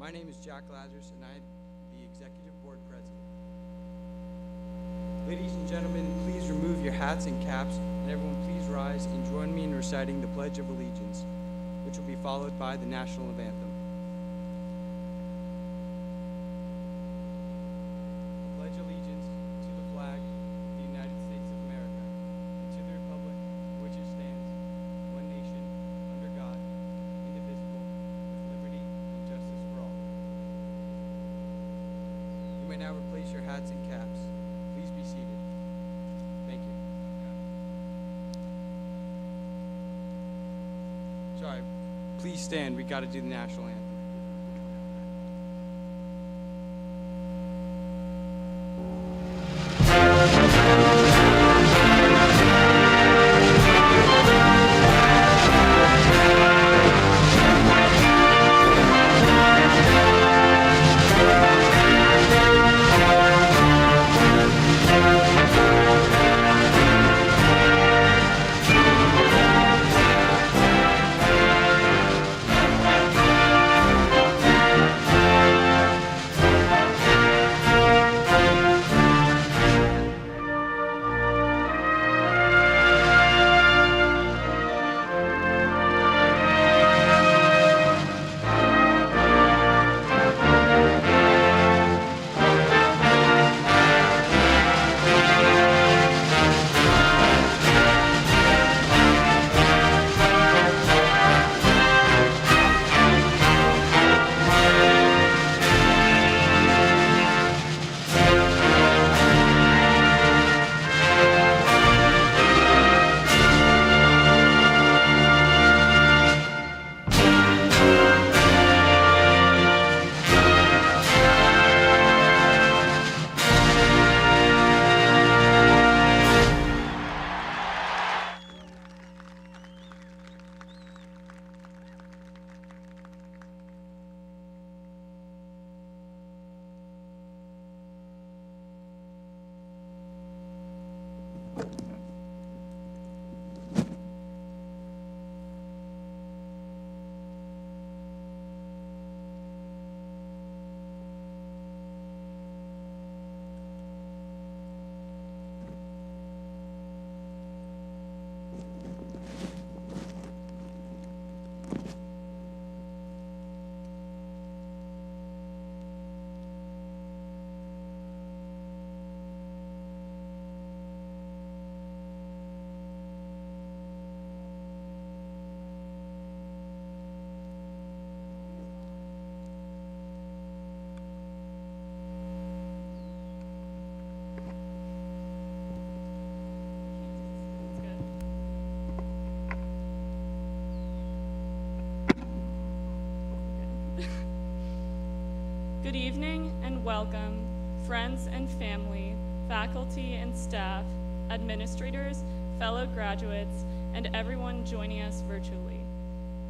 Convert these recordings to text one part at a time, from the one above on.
My name is Jack Lazarus, and I am the Executive Board President. Ladies and gentlemen, please remove your hats and caps, and everyone please rise and join me in reciting the Pledge of Allegiance, which will be followed by the National Anthem. I pledge allegiance to the flag of the United States of America, and to the republic for which it stands, one nation, under God, indivisible, with liberty and justice for all. You may now replace your hats and caps. Please be seated. Thank you. Sorry, please stand. We got to do the national anthem. Good evening and welcome, friends and family, faculty and staff, administrators, fellow graduates, and everyone joining us virtually.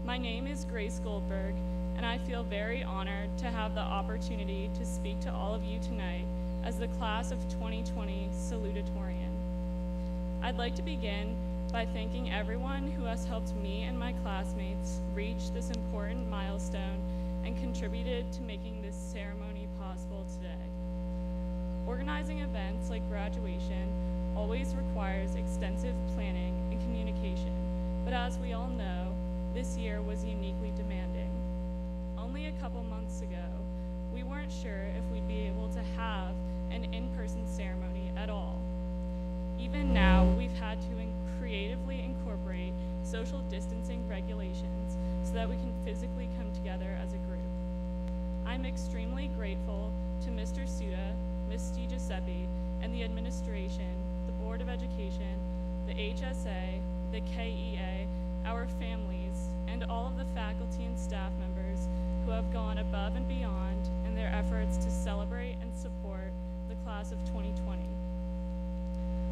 My name is Grace Goldberg, and I feel very honored to have the opportunity to speak to all of you tonight as the class of 2020 Salutatorian. I'd like to begin by thanking everyone who has helped me and my classmates reach this important milestone and contributed to making this ceremony possible today. Organizing events like graduation always requires extensive planning and communication, but as we all know, this year was uniquely demanding. Only a couple months ago, we weren't sure if we'd be able to have an in-person ceremony at all. Even now, we've had to creatively incorporate social distancing regulations so that we can physically come together as a group. I'm extremely grateful to Mr. Suda, Ms. Stija Giuseppe, and the administration, the Board of Education, the HSA, the KEA, our families, and all of the faculty and staff members who have gone above and beyond in their efforts to celebrate and support the class of 2020.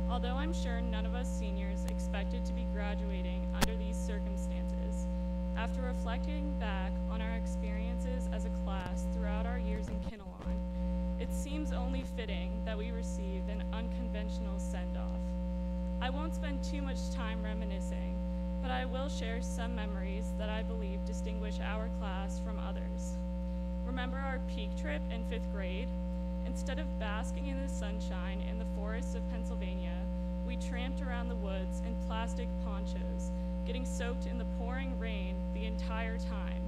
Although I'm sure none of us seniors expected to be graduating under these circumstances, after reflecting back on our experiences as a class throughout our years in KINNELON, it seems only fitting that we received an unconventional send-off. I won't spend too much time reminiscing, but I will share some memories that I believe distinguish our class from others. Remember our peak trip in 5th grade? Instead of basking in the sunshine in the forests of Pennsylvania, we tramped around the woods in plastic ponchos, getting soaked in the pouring rain the entire time.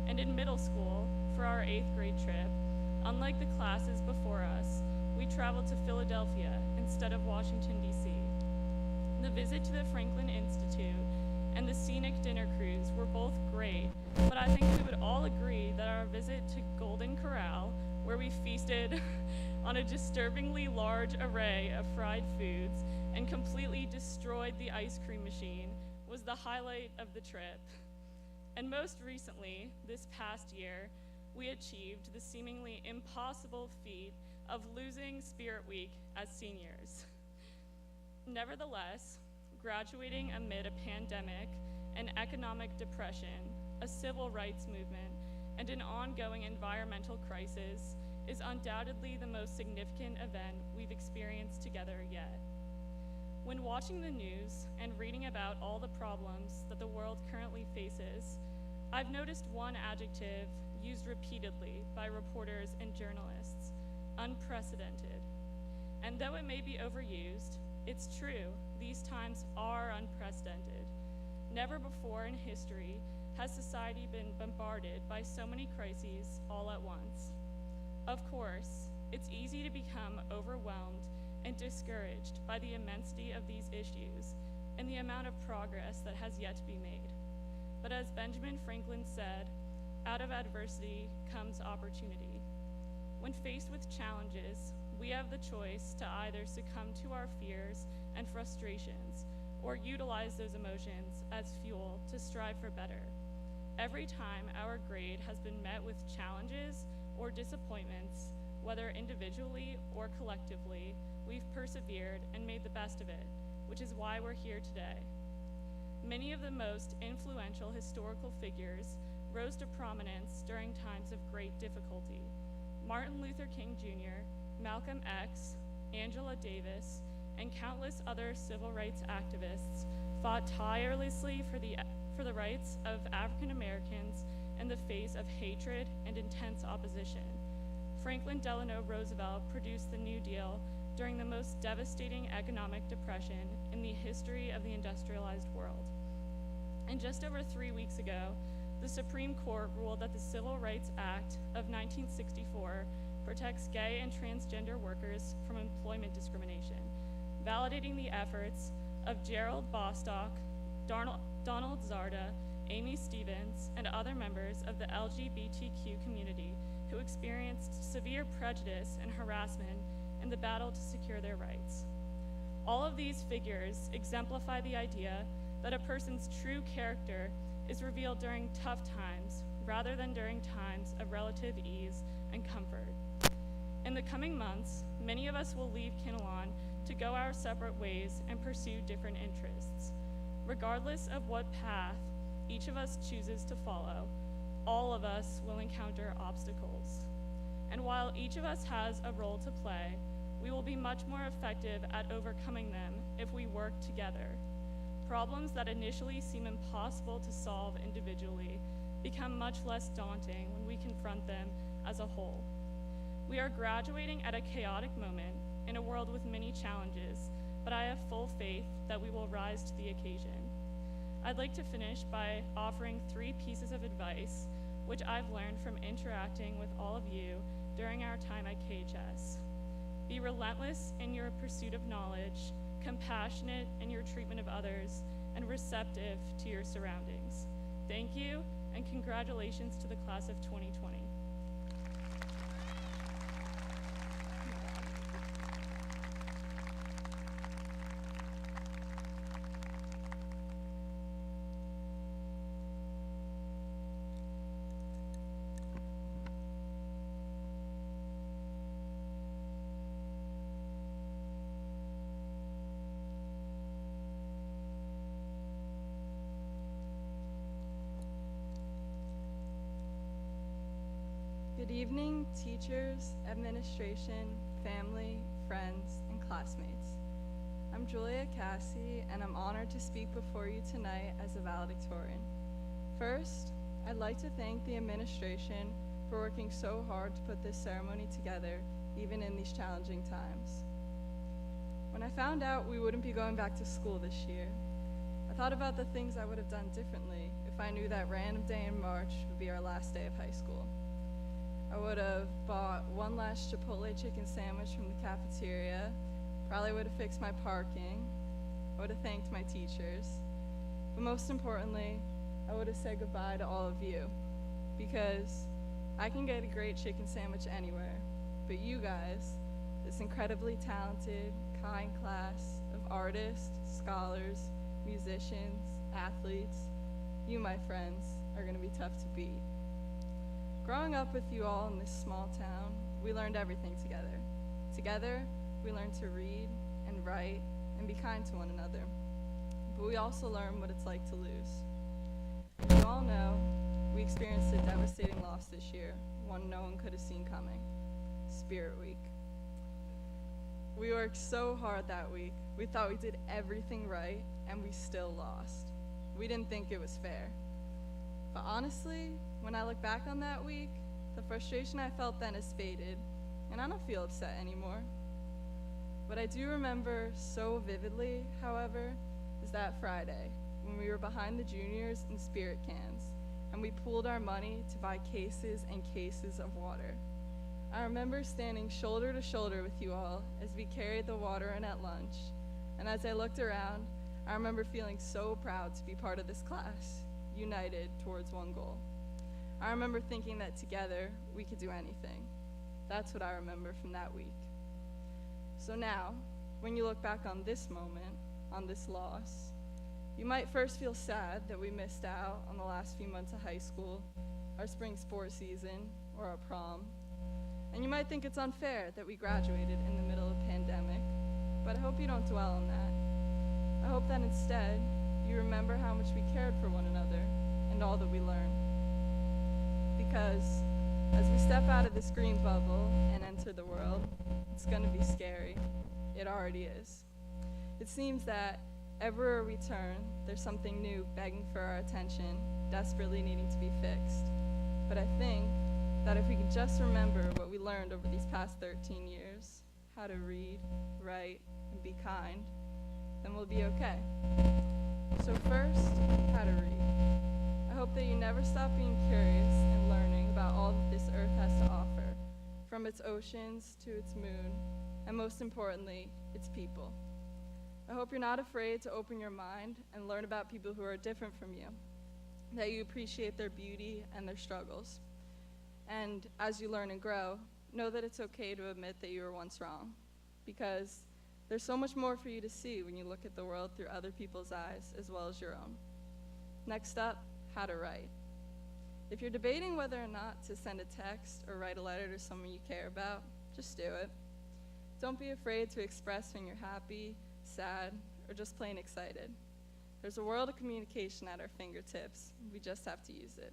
And in middle school, for our 8th grade trip, unlike the classes before us, we traveled to Philadelphia instead of Washington, D.C. The visit to the Franklin Institute and the scenic dinner cruise were both great, but I think we would all agree that our visit to Golden Corral, where we feasted on a disturbingly large array of fried foods and completely destroyed the ice cream machine, was the highlight of the trip. And most recently, this past year, we achieved the seemingly impossible feat of losing Spirit Week as seniors. Nevertheless, graduating amid a pandemic, an economic depression, a civil rights movement, and an ongoing environmental crisis is undoubtedly the most significant event we've experienced together yet. When watching the news and reading about all the problems that the world currently faces, I've noticed one adjective used repeatedly by reporters and journalists: unprecedented. And though it may be overused, it's true, these times are unprecedented. Never before in history has society been bombarded by so many crises all at once. Of course, it's easy to become overwhelmed and discouraged by the immensity of these issues and the amount of progress that has yet to be made. But as Benjamin Franklin said, out of adversity comes opportunity. When faced with challenges, we have the choice to either succumb to our fears and frustrations or utilize those emotions as fuel to strive for better. Every time our grade has been met with challenges or disappointments, whether individually or collectively, we've persevered and made the best of it, which is why we're here today. Many of the most influential historical figures rose to prominence during times of great difficulty. Martin Luther King Jr., Malcolm X, Angela Davis, and countless other civil rights activists fought tirelessly for the rights of African Americans in the face of hatred and intense opposition. Franklin Delano Roosevelt produced the New Deal during the most devastating economic depression in the history of the industrialized world. And just over 3 weeks ago, the Supreme Court ruled that the Civil Rights Act of 1964 protects gay and transgender workers from employment discrimination, validating the efforts of Gerald Bostock, Donald Zarda, Amy Stevens, and other members of the LGBTQ community who experienced severe prejudice and harassment in the battle to secure their rights. All of these figures exemplify the idea that a person's true character is revealed during tough times rather than during times of relative ease and comfort. In the coming months, many of us will leave KINNELON to go our separate ways and pursue different interests. Regardless of what path each of us chooses to follow, all of us will encounter obstacles. And while each of us has a role to play, we will be much more effective at overcoming them if we work together. Problems that initially seem impossible to solve individually become much less daunting when we confront them as a whole. We are graduating at a chaotic moment in a world with many challenges, but I have full faith that we will rise to the occasion. I'd like to finish by offering 3 pieces of advice which I've learned from interacting with all of you during our time at KHS. Be relentless in your pursuit of knowledge, compassionate in your treatment of others, and receptive to your surroundings. Thank you, and congratulations to the class of 2020. evening, teachers, administration, family, friends, and classmates. I'm Julia Cassie, and I'm honored to speak before you tonight as a valedictorian. First, I'd like to thank the administration for working so hard to put this ceremony together, even in these challenging times. When I found out we wouldn't be going back to school this year, I thought about the things I would have done differently if I knew that random day in March would be our last day of high school. I would have bought one last Chipotle chicken sandwich from the cafeteria, probably would have fixed my parking, I would have thanked my teachers, but most importantly, I would have said goodbye to all of you, because I can get a great chicken sandwich anywhere, but you guys, this incredibly talented, kind class of artists, scholars, musicians, athletes, you, my friends, are going to be tough to beat. Growing up with you all in this small town, we learned everything together. Together, we learned to read and write and be kind to one another. But we also learned what it's like to lose. As you all know, we experienced a devastating loss this year, one no one could have seen coming. Spirit Week. We worked so hard that week. We thought we did everything right, and we still lost. We didn't think it was fair. But honestly, when I look back on that week, the frustration I felt then has faded, and I don't feel upset anymore. What I do remember so vividly, however, is that Friday, when we were behind the juniors in spirit cans, and we pooled our money to buy cases and cases of water. I remember standing shoulder to shoulder with you all as we carried the water in at lunch, and as I looked around, I remember feeling so proud to be part of this class, united towards one goal. I remember thinking that together we could do anything. That's what I remember from that week. So now, when you look back on this moment, on this loss, you might first feel sad that we missed out on the last few months of high school, our spring sports season, or our prom. And you might think it's unfair that we graduated in the middle of a pandemic, but I hope you don't dwell on that. I hope that instead, you remember how much we cared for one another and all that we learned. Because as we step out of this green bubble and enter the world, it's going to be scary. It already is. It seems that everywhere we turn, there's something new begging for our attention, desperately needing to be fixed. But I think that if we can just remember what we learned over these past 13 years, how to read, write, and be kind, then we'll be okay. So first, how to read. I hope that you never stop being curious and learning about all that this earth has to offer, from its oceans to its moon, and most importantly, its people. I hope you're not afraid to open your mind and learn about people who are different from you, that you appreciate their beauty and their struggles. And as you learn and grow, know that it's okay to admit that you were once wrong, because there's so much more for you to see when you look at the world through other people's eyes as well as your own. Next up, how to write. If you're debating whether or not to send a text or write a letter to someone you care about, just do it. Don't be afraid to express when you're happy, sad, or just plain excited. There's a world of communication at our fingertips. We just have to use it.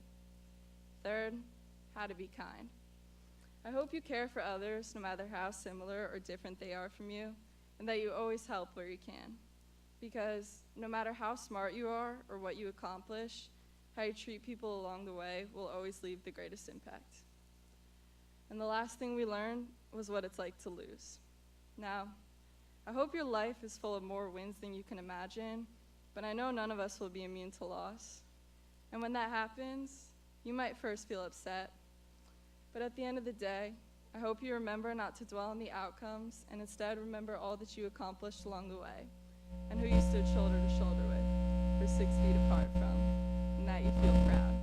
Third, how to be kind. I hope you care for others no matter how similar or different they are from you, and that you always help where you can. Because no matter how smart you are or what you accomplish, how you treat people along the way will always leave the greatest impact. And the last thing we learned was what it's like to lose. Now, I hope your life is full of more wins than you can imagine, but I know none of us will be immune to loss. And when that happens, you might first feel upset, but at the end of the day, I hope you remember not to dwell on the outcomes and instead remember all that you accomplished along the way and who you stood shoulder to shoulder with, or 6 feet apart from, and that you feel proud.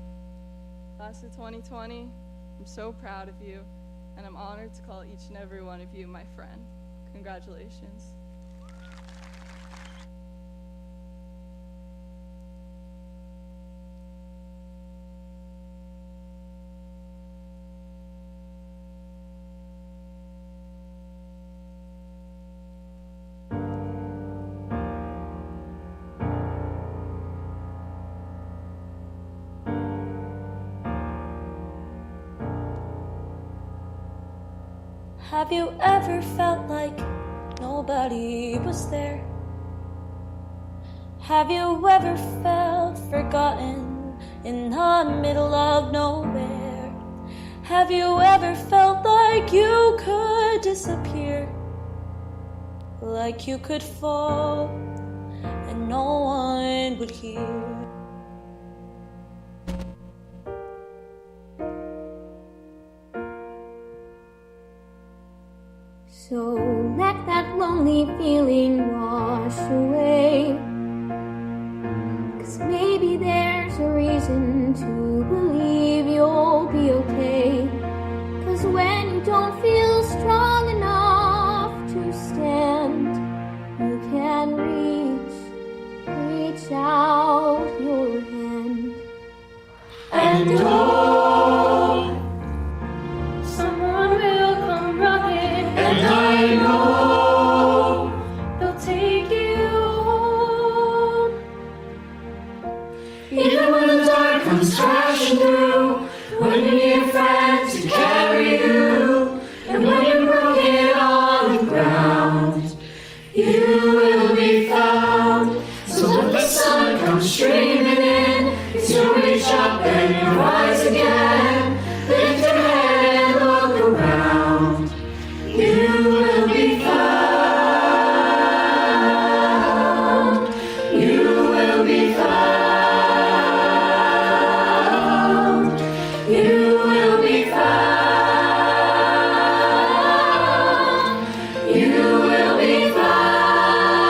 Class of 2020, I'm so proud of you, and I'm honored to call each and every one of you my friend. Congratulations. Have you ever felt like nobody was there? Have you ever felt forgotten in the middle of nowhere? Have you ever felt like you could disappear? Like you could fall and no one would hear? So let that lonely feeling wash away, 'cause maybe there's a reason to believe you'll be okay. 'Cause when you don't feel strong enough to stand, you can reach out your hand. And oh, someone will come running, and I know they'll take you home. Even when the dark comes crashing through, when you need a friend to carry you, and when you're broken on the ground, you will be found. So let the sun come streaming in, to reach up and you rise again. Lift your head and look around. You will be found. You will be found. You will be found. You will be found.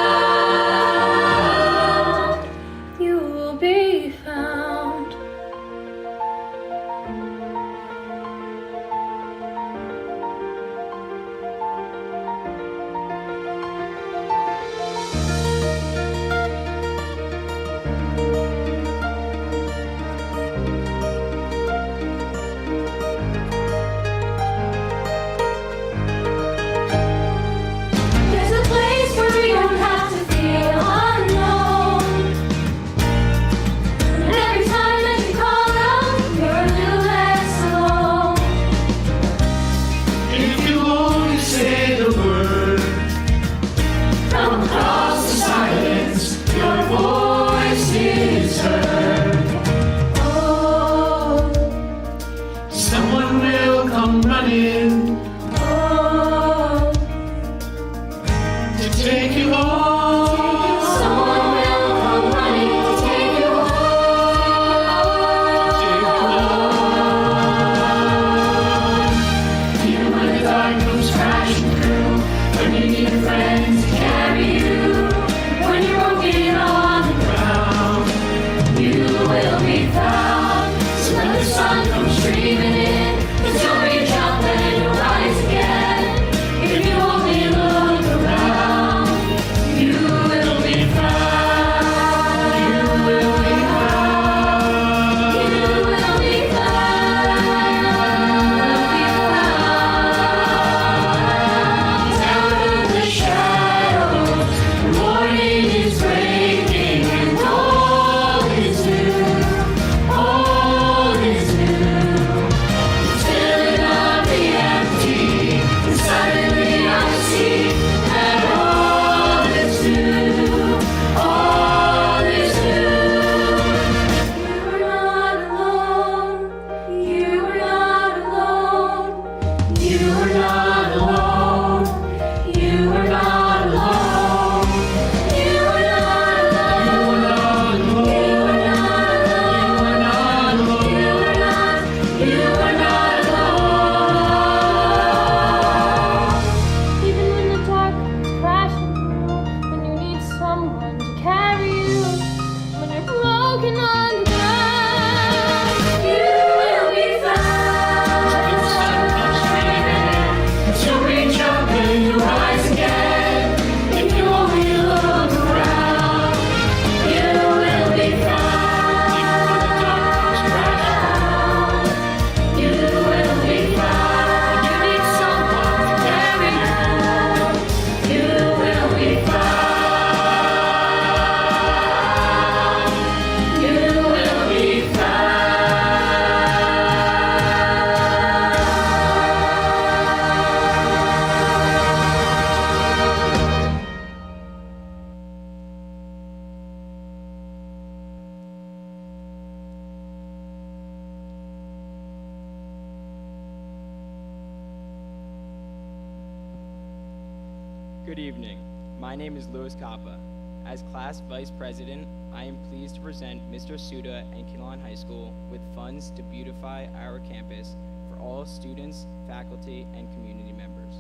Good evening. My name is Louis Coppa. As class vice president, I am pleased to present Mr. Suda and KINNELON High School with funds to beautify our campus for all students, faculty, and community members.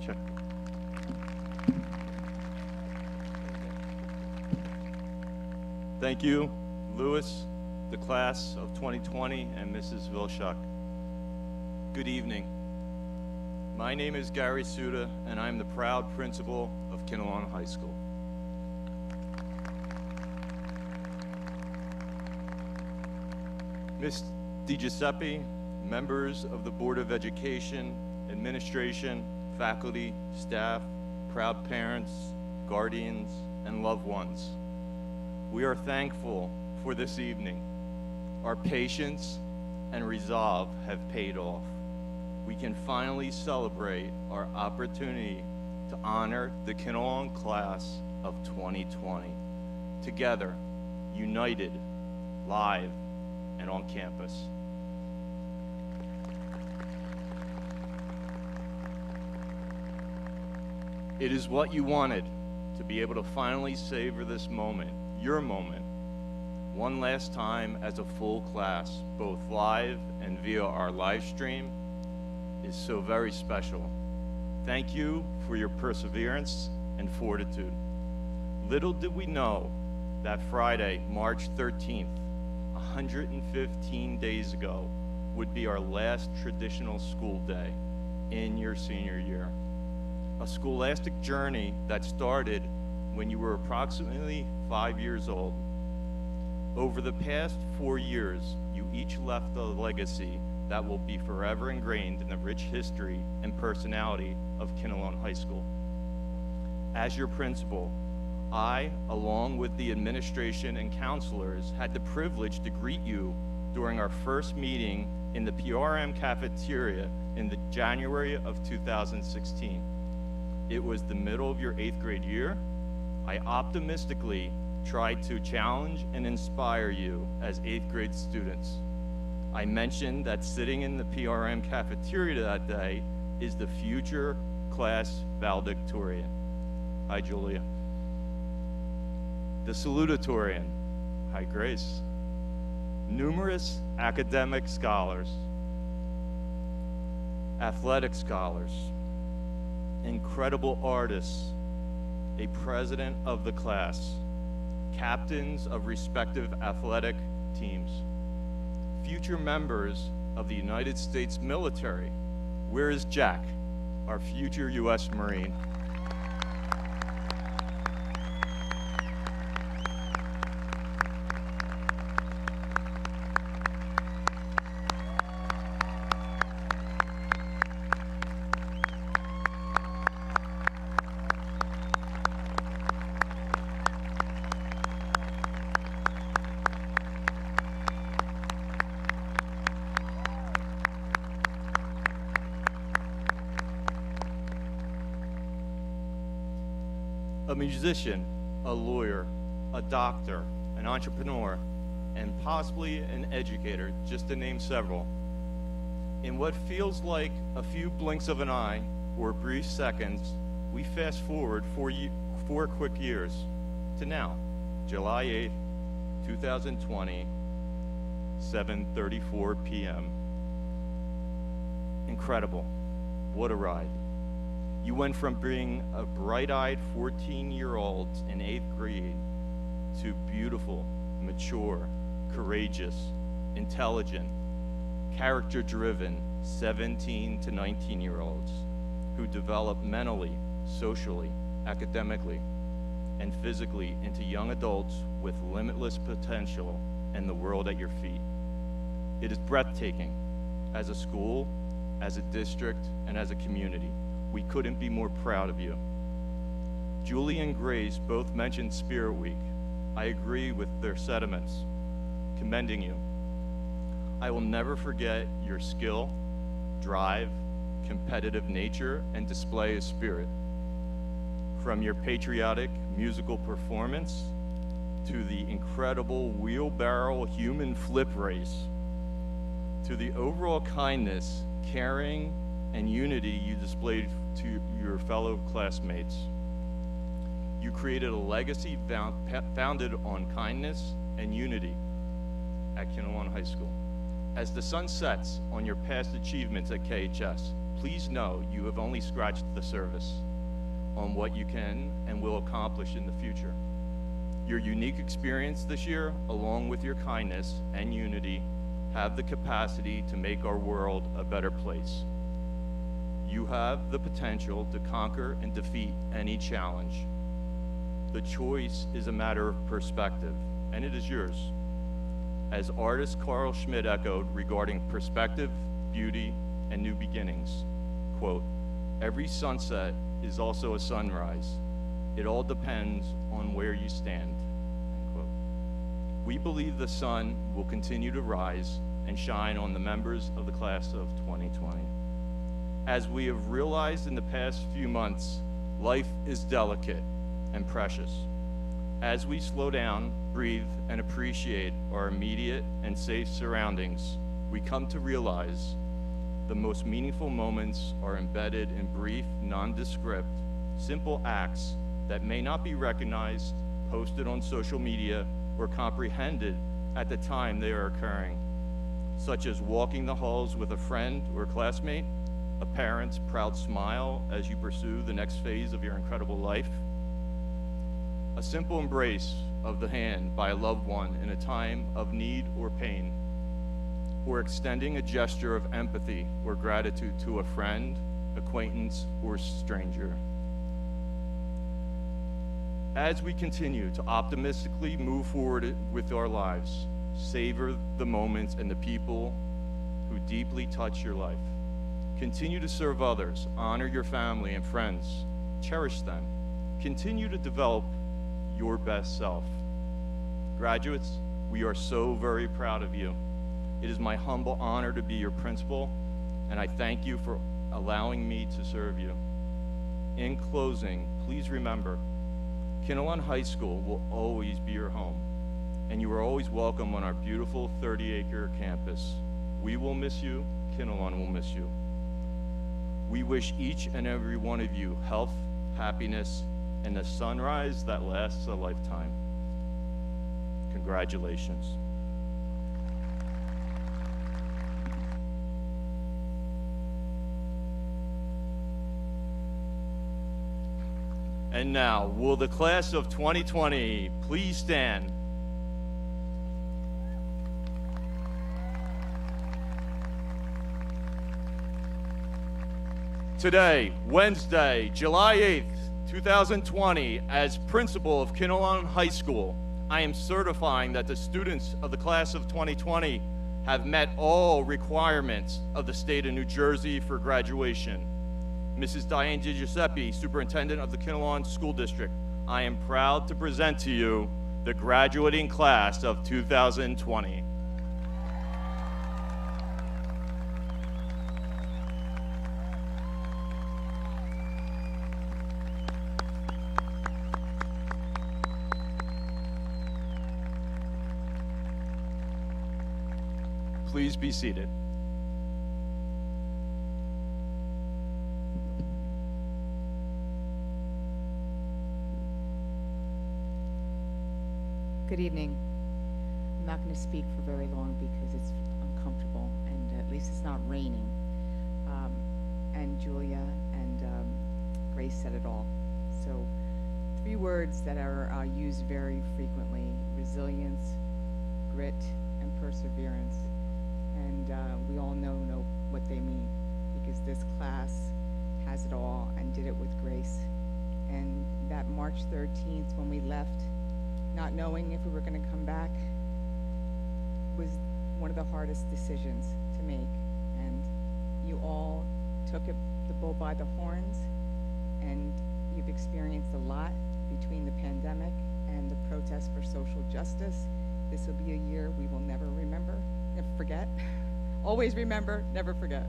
Check. Thank you, Louis, the class of 2020, and Mrs. Vilshak. Good evening. My name is Gary Suda, and I'm the proud principal of KINNELON High School. Ms. DiGiuseppe, members of the Board of Education, administration, faculty, staff, proud parents, guardians, and loved ones. We are thankful for this evening. Our patience and resolve have paid off. We can finally celebrate our opportunity to honor the KINNELON class of 2020. Together, united, live, and on campus. It is what you wanted, to be able to finally savor this moment, your moment, one last time as a full class, both live and via our live stream, is so very special. Thank you for your perseverance and fortitude. Little did we know that Friday, March 13th, 115 days ago, would be our last traditional school day in your senior year. A scholastic journey that started when you were approximately 5 years old. Over the past 4 years, you each left a legacy that will be forever ingrained in the rich history and personality of KINNELON High School. As your principal, I, along with the administration and counselors, had the privilege to greet you during our first meeting in the PRM cafeteria in the January of 2016. It was the middle of your 8th grade year. I optimistically tried to challenge and inspire you as 8th grade students. I mentioned that sitting in the PRM cafeteria that day is the future class valedictorian. Hi, Julia. The Salutatorian. Hi, Grace. Numerous academic scholars, athletic scholars, incredible artists, a president of the class, captains of respective athletic teams, future members of the United States military. Where is Jack, our future U.S. Marine? A musician, a lawyer, a doctor, an entrepreneur, and possibly an educator, just to name several. In what feels like a few blinks of an eye or brief seconds, we fast forward 4 quick years to now, July 8th, 2020, 7:34 p.m. Incredible. What a ride. You went from being a bright-eyed 14-year-old in 8th grade to beautiful, mature, courageous, intelligent, character-driven 17 to 19-year-olds who develop mentally, socially, academically, and physically into young adults with limitless potential and the world at your feet. It is breathtaking as a school, as a district, and as a community. We couldn't be more proud of you. Julie and Grace both mentioned Spirit Week. I agree with their sentiments, commending you. I will never forget your skill, drive, competitive nature, and display of spirit. From your patriotic musical performance to the incredible wheelbarrow human flip race, to the overall kindness, caring, and unity you displayed to your fellow classmates. You created a legacy founded on kindness and unity at KINNELON High School. As the sun sets on your past achievements at KHS, please know you have only scratched the surface on what you can and will accomplish in the future. Your unique experience this year, along with your kindness and unity, have the capacity to make our world a better place. You have the potential to conquer and defeat any challenge. The choice is a matter of perspective, and it is yours. As artist Carl Schmidt echoed regarding perspective, beauty, and new beginnings, quote, "Every sunset is also a sunrise. It all depends on where you stand," end quote. We believe the sun will continue to rise and shine on the members of the class of 2020. As we have realized in the past few months, life is delicate and precious. As we slow down, breathe, and appreciate our immediate and safe surroundings, we come to realize the most meaningful moments are embedded in brief, nondescript, simple acts that may not be recognized, posted on social media, or comprehended at the time they are occurring, such as walking the halls with a friend or classmate, a parent's proud smile as you pursue the next phase of your incredible life, a simple embrace of the hand by a loved one in a time of need or pain, or extending a gesture of empathy or gratitude to a friend, acquaintance, or stranger. As we continue to optimistically move forward with our lives, savor the moments and the people who deeply touch your life. Continue to serve others, honor your family and friends, cherish them. Continue to develop your best self. Graduates, we are so very proud of you. It is my humble honor to be your principal, and I thank you for allowing me to serve you. In closing, please remember, KINNELON High School will always be your home, and you are always welcome on our beautiful 30-acre campus. We will miss you, KINNELON will miss you. We wish each and every one of you health, happiness, and a sunrise that lasts a lifetime. Congratulations. And now, will the class of 2020 please stand? Today, Wednesday, July 8th, 2020, as principal of KINNELON High School, I am certifying that the students of the class of 2020 have met all requirements of the state of New Jersey for graduation. Mrs. Diane DiGiuseppe, Superintendent of the KINNELON School District, I am proud to present to you the graduating class of 2020. Please be seated. Good evening. I'm not going to speak for very long because it's uncomfortable, and at least it's not raining. And Julia and Grace said it all. So 3 words that are used very frequently: resilience, grit, and perseverance. And we all know what they mean, because this class has it all and did it with grace. And that March 13th when we left, not knowing if we were going to come back, was one of the hardest decisions to make. And you all took the bull by the horns, and you've experienced a lot between the pandemic and the protest for social justice. This will be a year we will never remember, never forget. Always remember, never forget.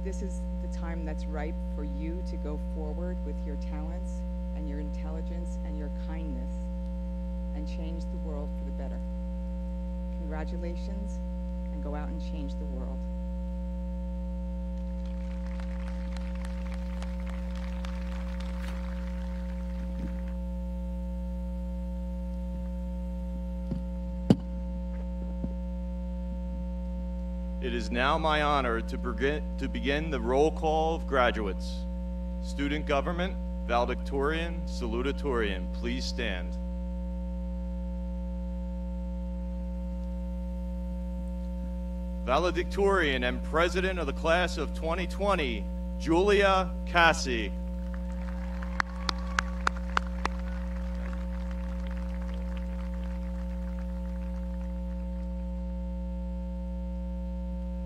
This is the time that's ripe for you to go forward with your talents and your intelligence and your kindness and change the world for the better. Congratulations, and go out and change the world. It is now my honor to begin the roll call of graduates. Student government, valedictorian, salutatorian, please stand. Valedictorian and president of the class of 2020, Julia Cassie.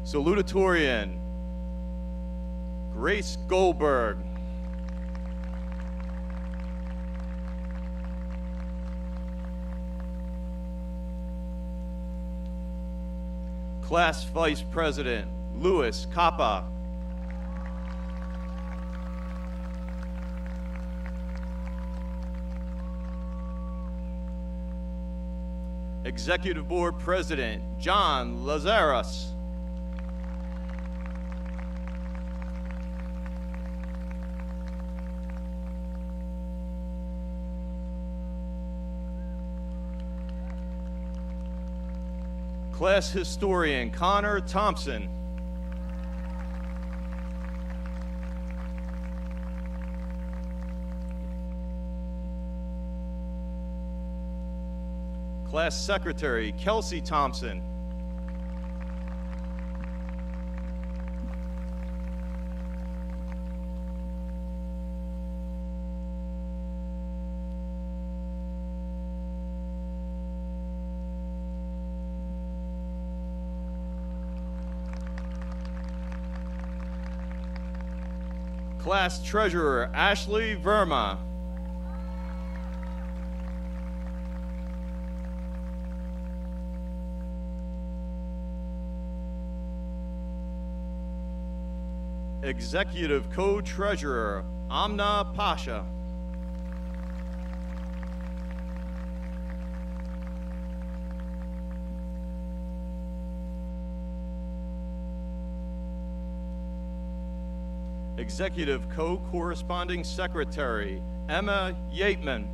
Salutatorian, Grace Goldberg. Class Vice President, Louis Capa. Executive Board President, John Lazarus. Class Historian, Connor Thompson. Class Secretary, Kelsey Thompson. Class Treasurer, Ashley Verma. Executive Co-Treasurer, Amna Pasha. Executive Co-Corresponding Secretary, Emma Yateman.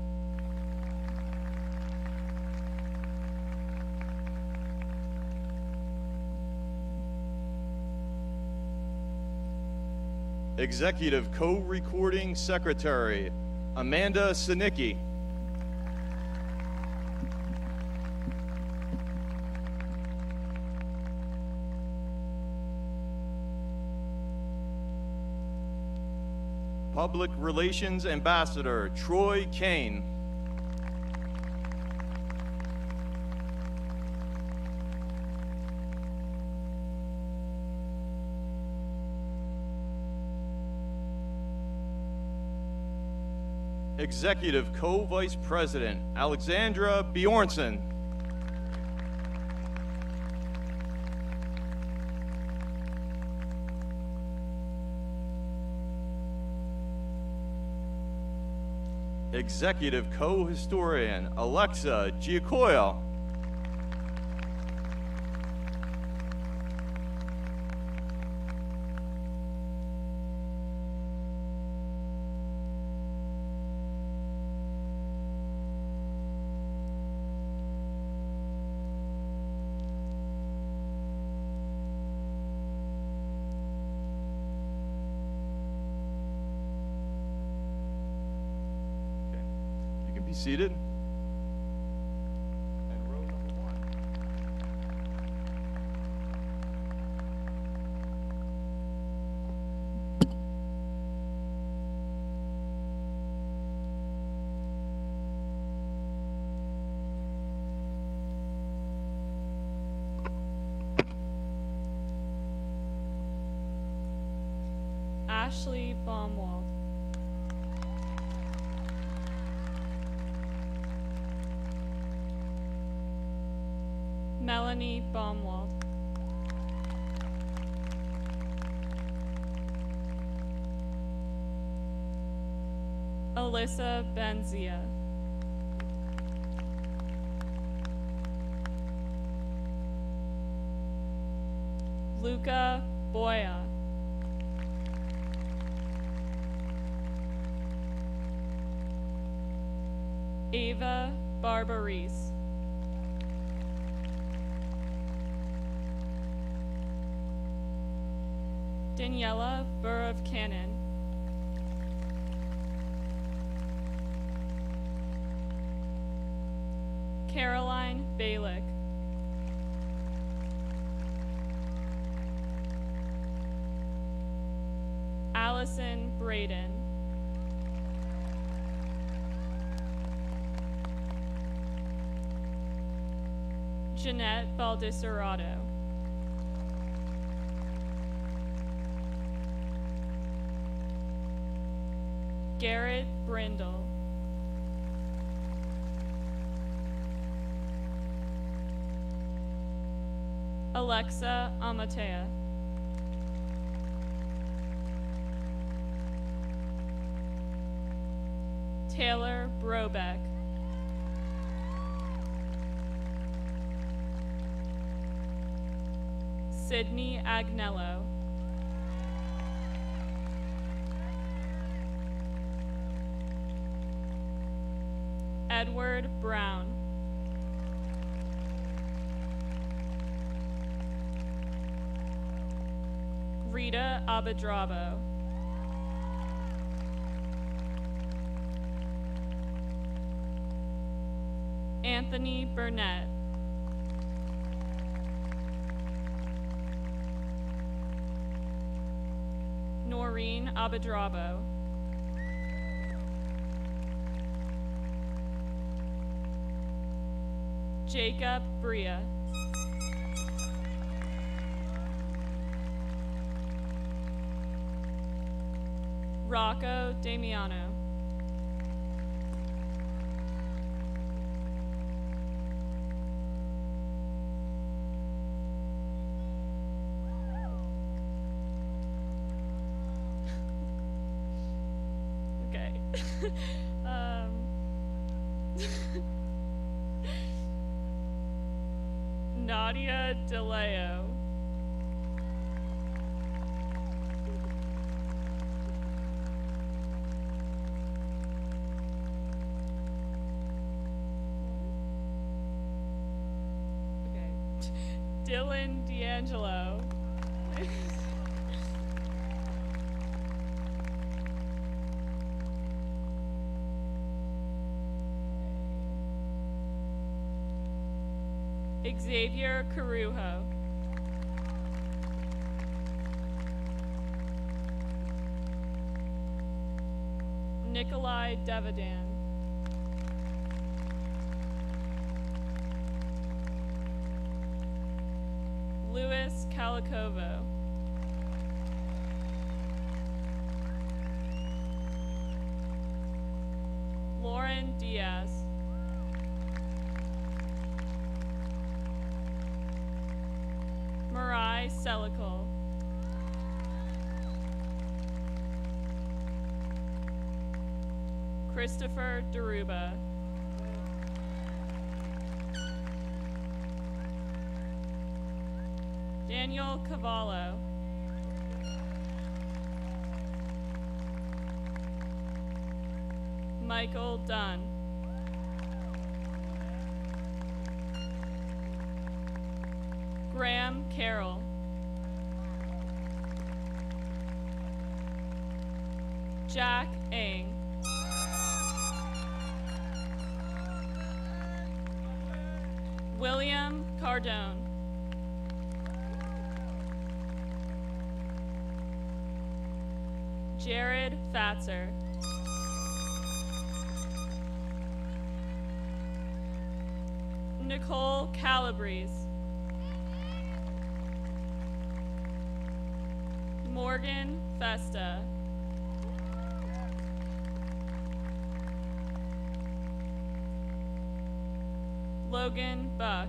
Executive Co-Recording Secretary, Amanda Sinicki. Public Relations Ambassador, Troy Kane. Executive Co-Vice President, Alexandra Bjornson. Executive Co-Historian, Alexa Giacoya. Be seated. And row number 1. Ashley Baumwald. Melanie Baumwald. Alyssa Benzia. Luca Boya. Ava Barbarise. Daniela Burr Cannon. Caroline Balick. Allison Braden. Jeanette Baldisarato. Garrett Brindle. Alexa Amatea. Taylor Brobeck. Sydney Agnello. Edward Brown. Rita Abadrabo. Anthony Burnett. Noreen Abadrabo. Jacob Bria. Rocco Damiano. Okay. Nadia DeLeo. Okay. Dylan D'Angelo. Xavier Carujo. Nikolai Devadan. Louis Calicovo. Lauren Diaz. Marai Selical. Christopher Deruba. Daniel Cavallo. Michael Dunn. Graham Carroll. Jack Eng. William Cardone. Jared Fatzer. Nicole Calabrese. Morgan Festa. Logan Buck.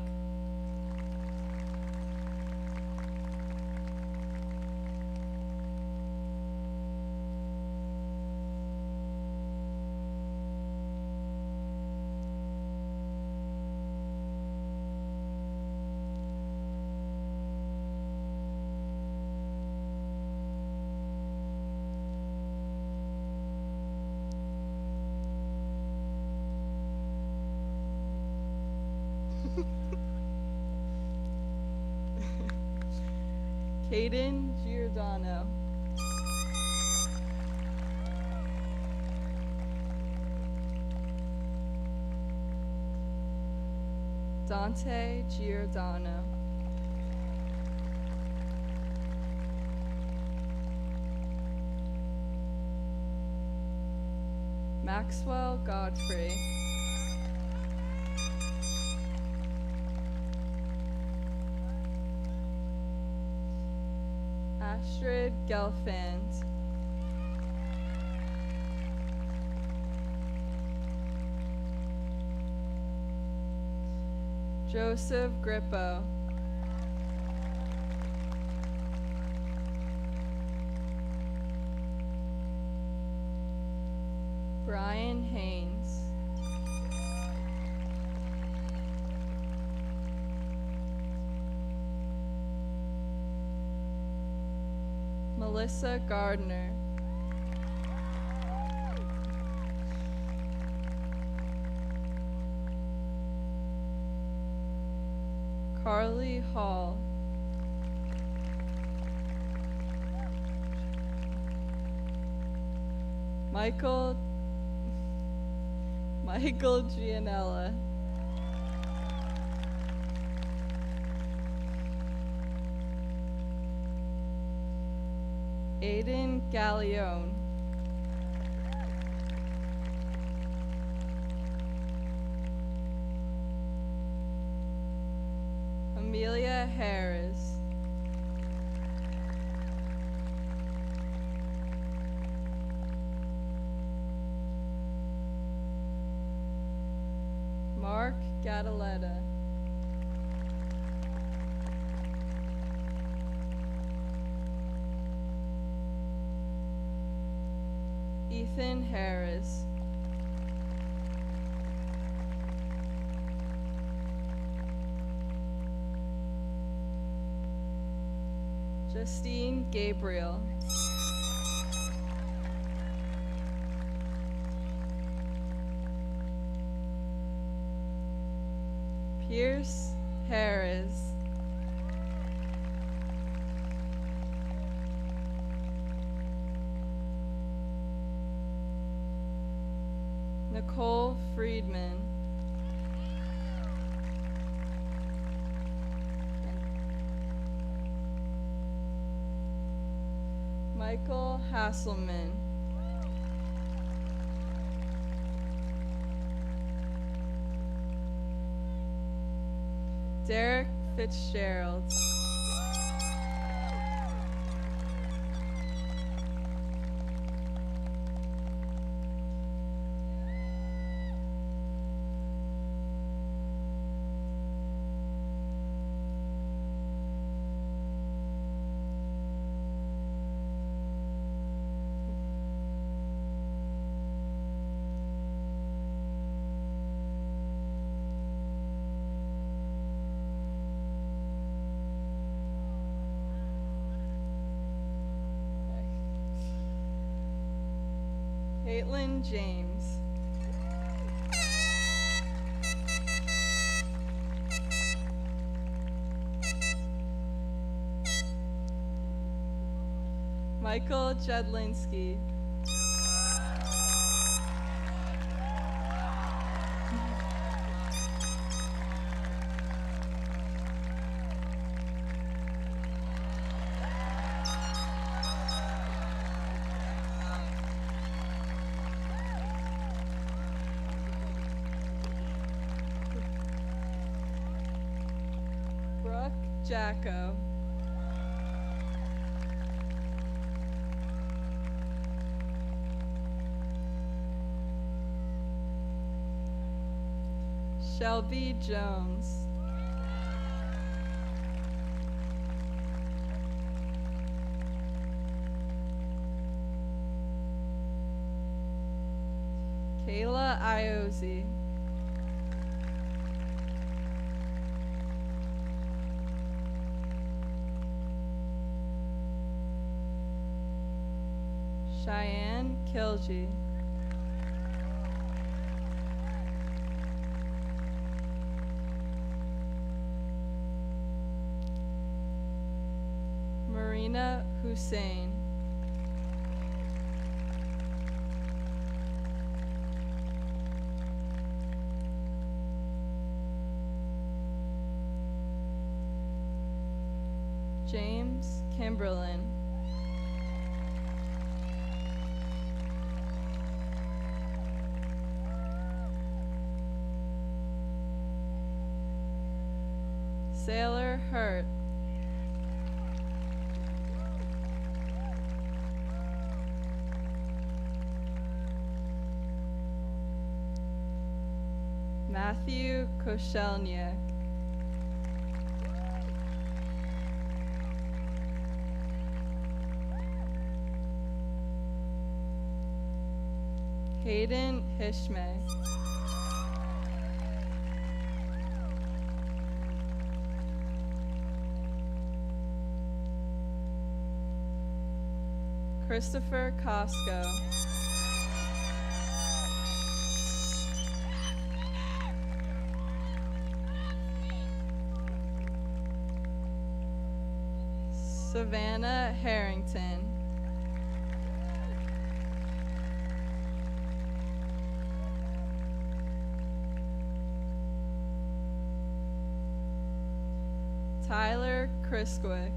Caden Giordano. Dante Giordano. Maxwell Godfrey. Astrid Gelfand. Joseph Grippo. Brian Haynes. Melissa Gardner. Carly Hall. Michael Gianella. Aiden Gallione. Amelia Harris. Mark Gadaletta. Ethan Harris. Justine Gabriel. Pierce Harris. Nicole Friedman. Michael Hasselman. Derek Fitzgerald. Caitlin James. Michael Jedlinski. Brooke Jacko. Shelby Jones. Kayla Iozzi. Cheyenne Kilge. Marina Hussein. James Kimberlin. Sailor Hurt. Matthew Koshelniak. Hayden Hishme. Christopher Costco. Savannah Harrington. Tyler Crisquick.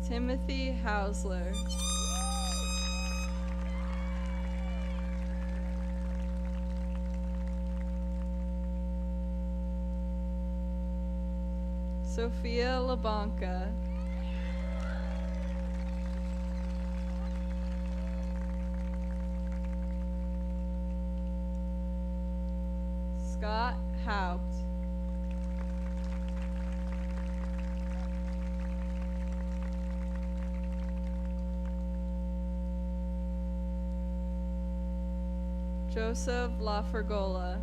Timothy Hausler. Sophia LaBanca. Scott Haupt. Joseph LaFergola.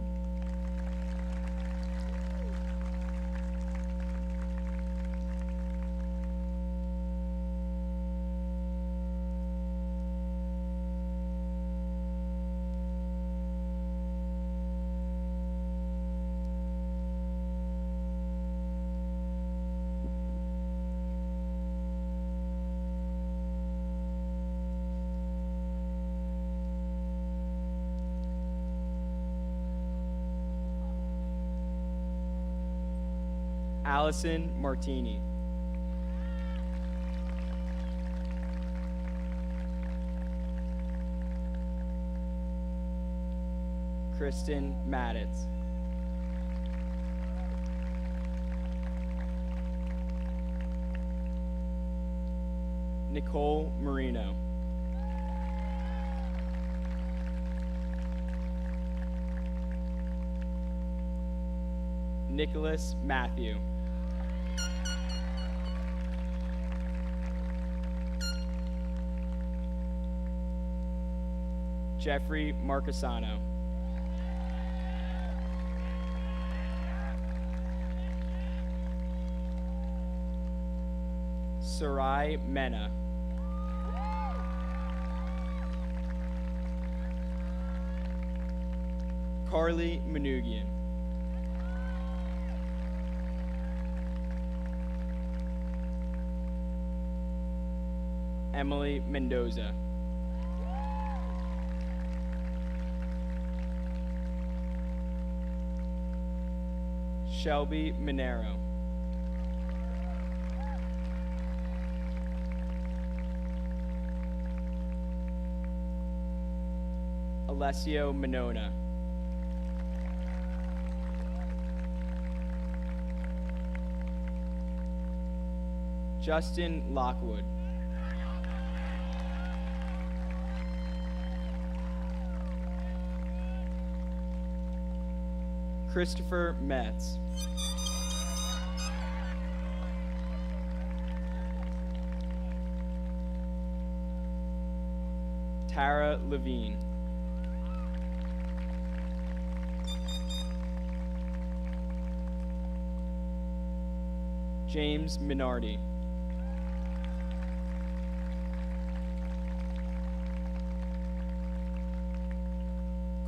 Allison Martini. Kristen Madditz. Nicole Marino. Nicholas Matthew. Jeffrey Marcasano. Sarai Mena. Carly Manugian. Emily Mendoza. Shelby Monero. Alessio Monona. Justin Lockwood. Christopher Metz. Tara Levine. James Minardi.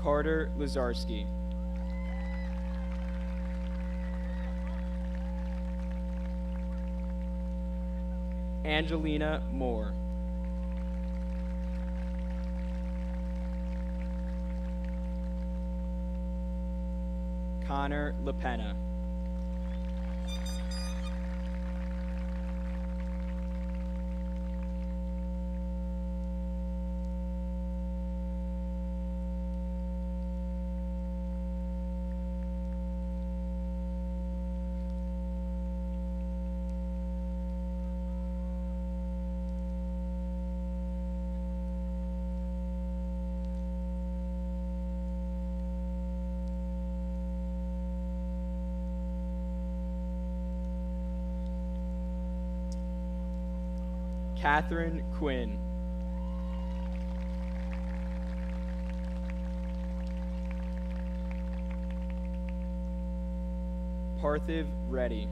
Carter Lazarski. Angelina Moore. Connor LaPena. Catherine Quinn. Parthiv Reddy.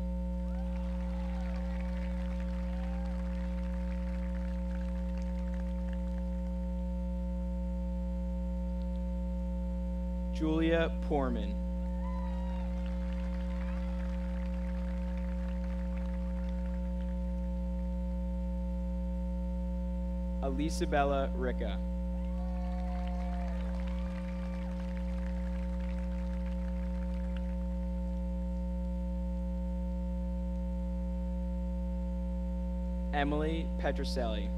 Julia Poorman. Elisabella Ricca. Emily Petroselli.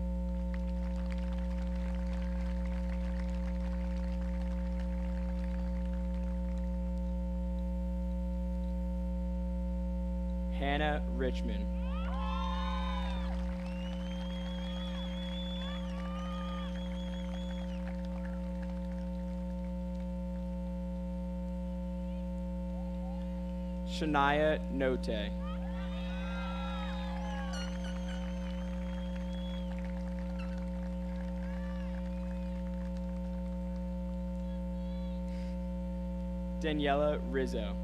Hannah Richmond. Shania Note. Daniela Rizzo.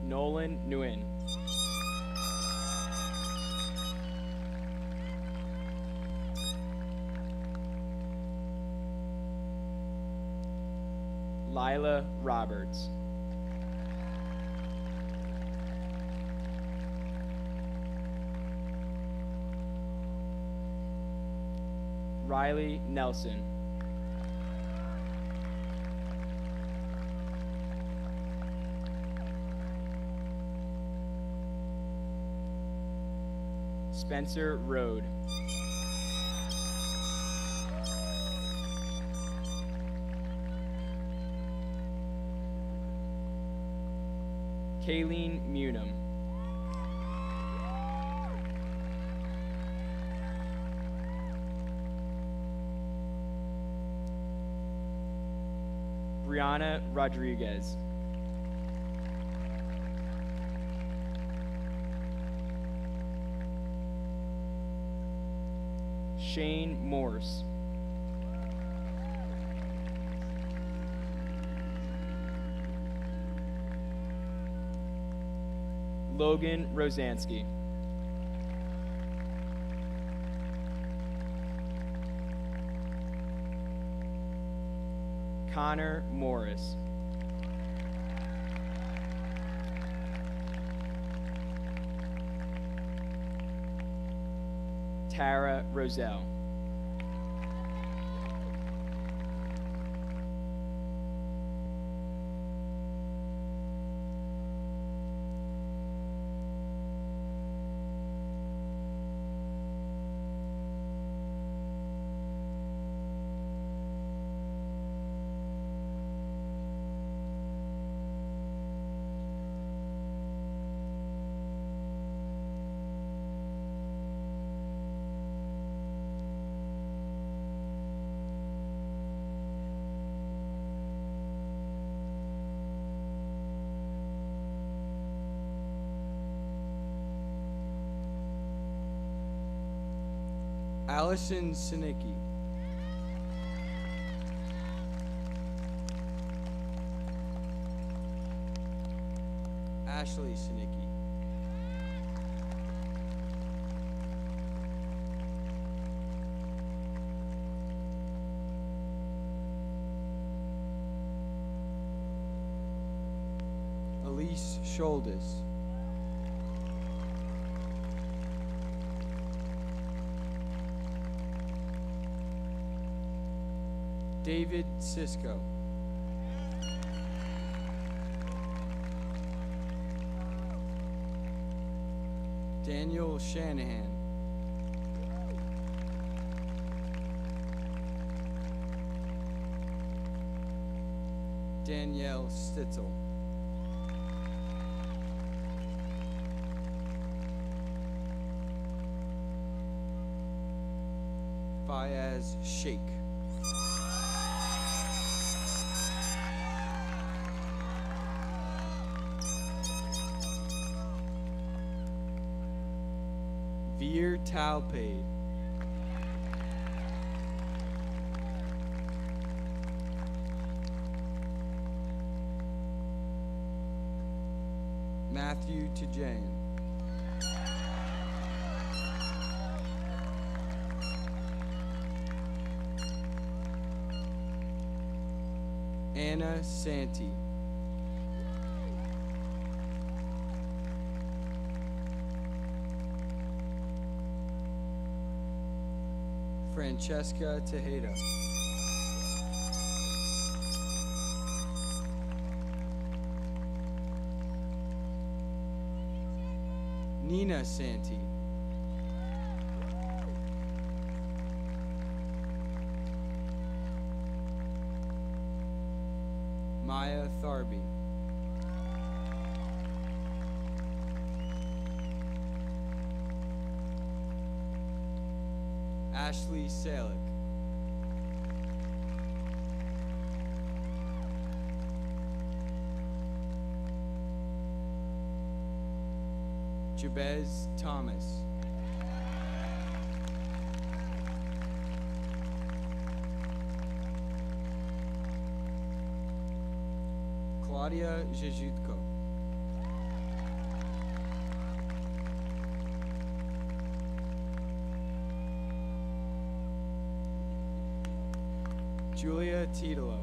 Nolan Nguyen. Lila Roberts. Riley Nelson. Spencer Road. Kayleen Munum. Brianna Rodriguez. Shane Morse. Logan Rosansky. Connor Morris. Tara Roselle. Allison Sinicki. Ashley Sinicki. Reese Shoulders. David Sisko. Daniel Shanahan. Danielle Stitzel. Fayaz Sheikh. Veer Talpade. Matthew Tajan. Anna Santee. Francesca Tejeda. Nina Santee. Maya Tharby. Ashley Salick. Jabez Thomas. Claudia Jejutko. Julia Titolo.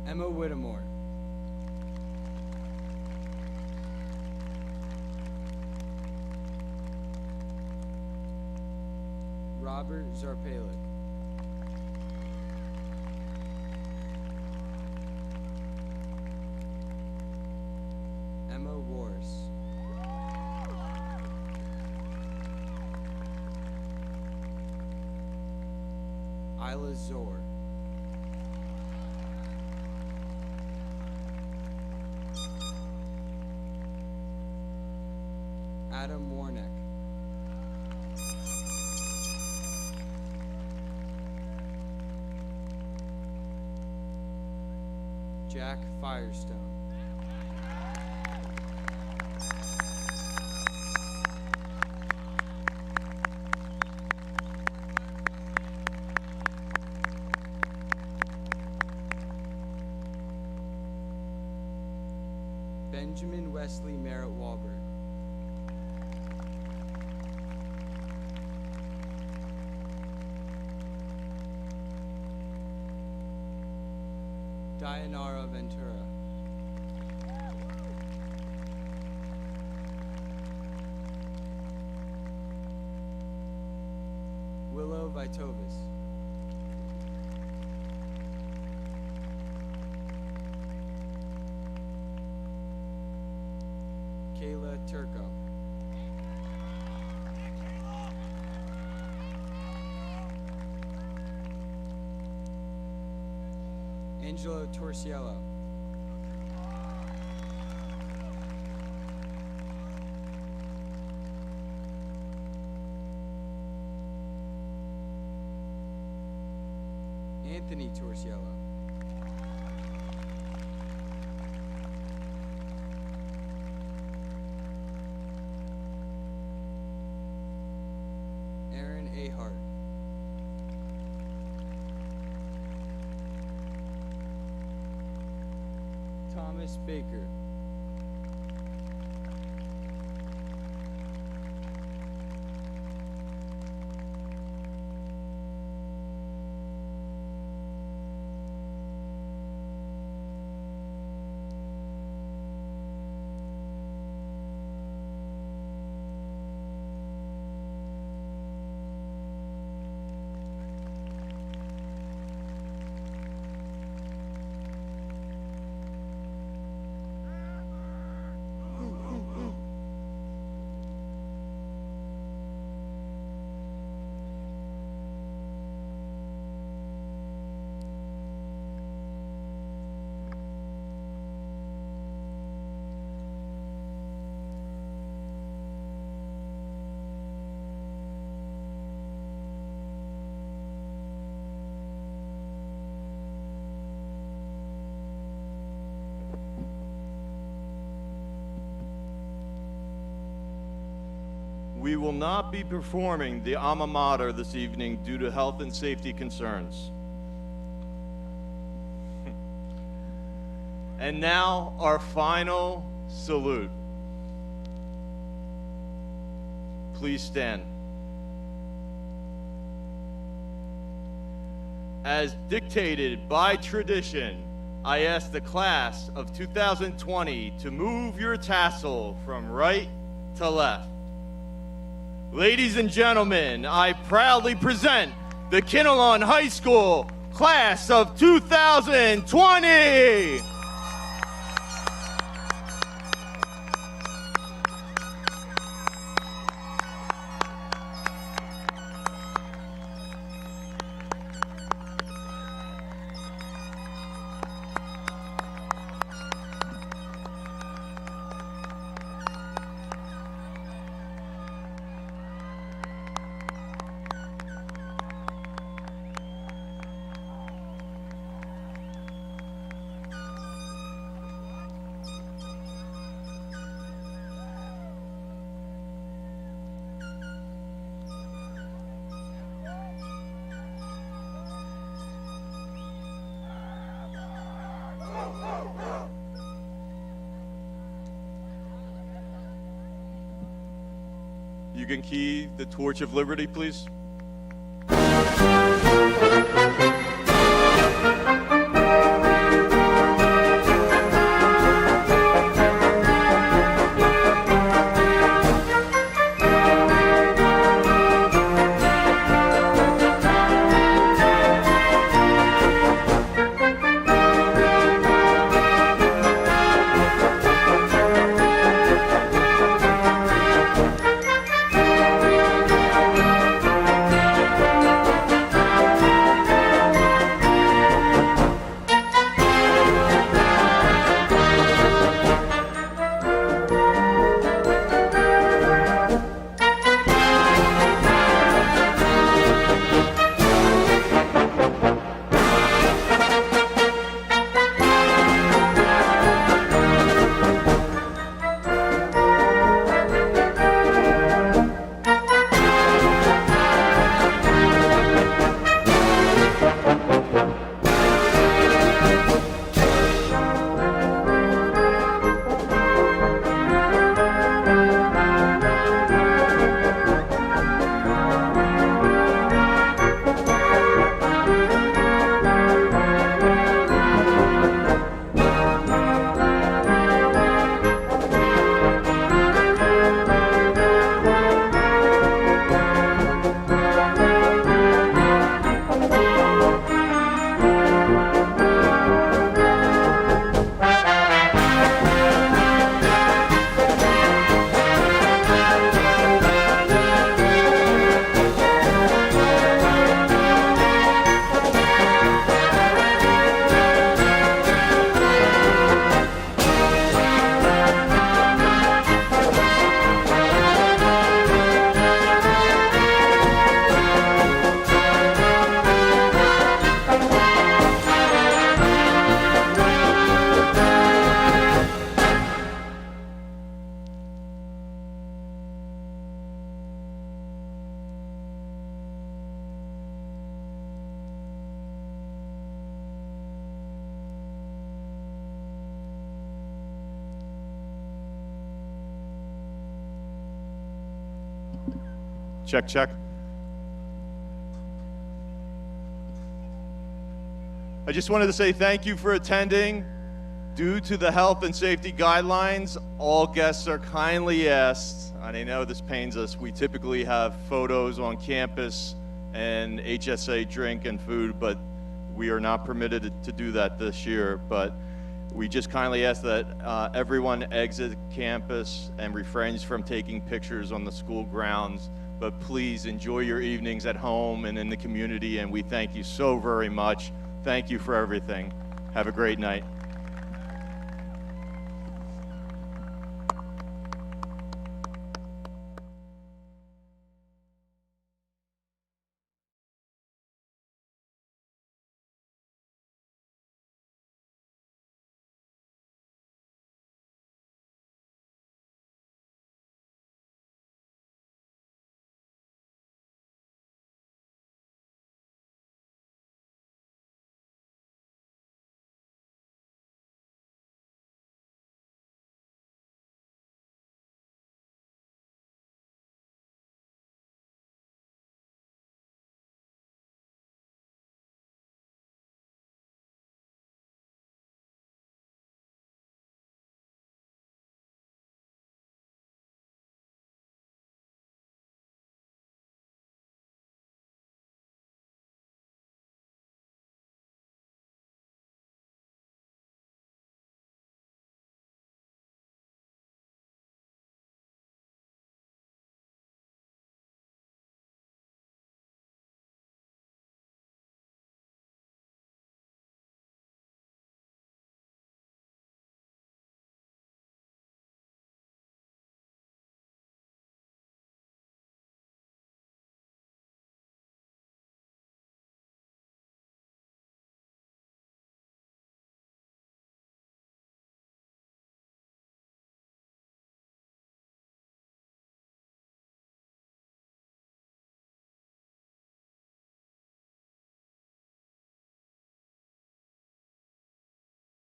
Emma Whittemore. Robert Zarpalik. Emma Warris. Isla Zor. Adam Warnick. Jack Firestone. Benjamin Wesley Merritt Wahlberg. Dayanara Ventura. Willow Vitovis. Kayla Turco. Angelo Torsiello. Anthony Torsiello. Aaron A. Hart. Thomas Baker. We will not be performing the alma mater this evening due to health and safety concerns. And now, our final salute. Please stand. As dictated by tradition, I ask the class of 2020 to move your tassel from right to left. Ladies and gentlemen, I proudly present the KINNELON High School class of 2020. You can key the torch of liberty, please. Check, check. I just wanted to say thank you for attending. Due to the health and safety guidelines, all guests are kindly asked, and I know this pains us, we typically have photos on campus and HSA drink and food, but we are not permitted to do that this year. But we just kindly ask that everyone exit campus and refrains from taking pictures on the school grounds. But please enjoy your evenings at home and in the community, and we thank you so very much. Thank you for everything. Have a great night.